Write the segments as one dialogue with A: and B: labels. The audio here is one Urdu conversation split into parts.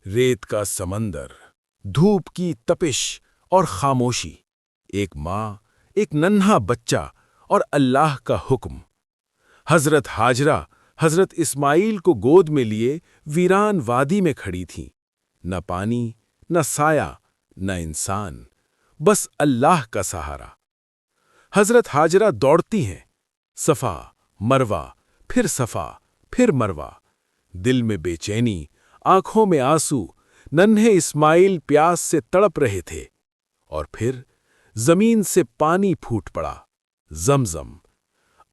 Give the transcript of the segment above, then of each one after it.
A: ریت کا سمندر، دھوپ کی تپش اور خاموشی، ایک ماں، ایک ننھا بچہ اور اللہ کا حکم۔ حضرت ہاجرہ حضرت اسماعیل کو گود میں لیے ویران وادی میں کھڑی تھیں، نہ پانی، نہ سایہ، نہ انسان، بس اللہ کا سہارا۔ حضرت ہاجرہ دوڑتی ہیں، صفا، مروہ، پھر صفا، پھر مروہ، دل میں بے چینی، آنکھوں میں آنسو، ننھے اسماعیل پیاس سے تڑپ رہے تھے، اور پھر زمین سے پانی پھوٹ پڑا، زمزم۔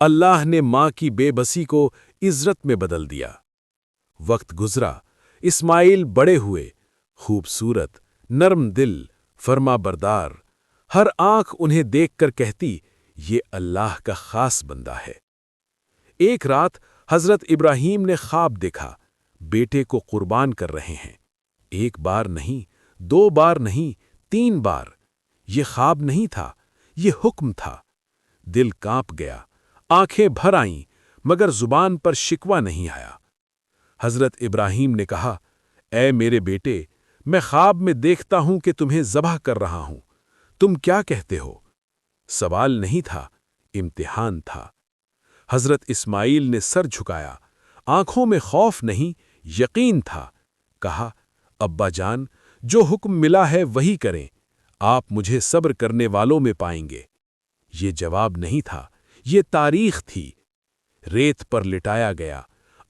A: اللہ نے ماں کی بے بسی کو عزت میں بدل دیا۔ وقت گزرا، اسماعیل بڑے ہوئے، خوبصورت، نرم دل، فرما بردار، ہر آنکھ انہیں دیکھ کر کہتی یہ اللہ کا خاص بندہ ہے۔ ایک رات حضرت ابراہیم نے خواب دیکھا، بیٹے کو قربان کر رہے ہیں، ایک بار نہیں، دو بار نہیں، 3 بار۔ یہ خواب نہیں تھا، یہ حکم تھا۔ دل کانپ گیا، آنکھیں بھر آئیں، مگر زبان پر شکوہ نہیں آیا۔ حضرت ابراہیم نے کہا، اے میرے بیٹے، میں خواب میں دیکھتا ہوں کہ تمہیں ذبح کر رہا ہوں، تم کیا کہتے ہو؟ سوال نہیں تھا، امتحان تھا۔ حضرت اسماعیل نے سر جھکایا، آنکھوں میں خوف نہیں، یقین تھا۔ کہا، ابا جان، جو حکم ملا ہے وہی کریں، آپ مجھے صبر کرنے والوں میں پائیں گے۔ یہ جواب نہیں تھا، یہ تاریخ تھی۔ ریت پر لٹایا گیا،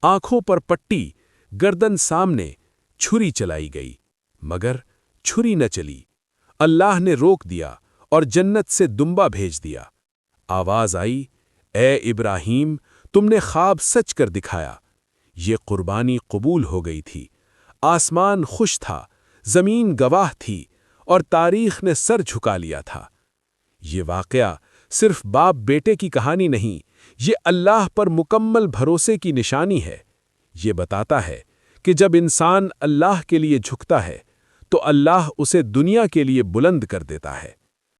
A: آنکھوں پر پٹی، گردن سامنے، چھری چلائی گئی، مگر چھری نہ چلی۔ اللہ نے روک دیا اور جنت سے دمبا بھیج دیا۔ آواز آئی، اے ابراہیم، تم نے خواب سچ کر دکھایا۔ یہ قربانی قبول ہو گئی تھی۔ آسمان خوش تھا، زمین گواہ تھی، اور تاریخ نے سر جھکا لیا تھا۔ یہ واقعہ صرف باپ بیٹے کی کہانی نہیں، یہ اللہ پر مکمل بھروسے کی نشانی ہے۔ یہ بتاتا ہے کہ جب انسان اللہ کے لیے جھکتا ہے تو اللہ اسے دنیا کے لیے بلند کر دیتا ہے۔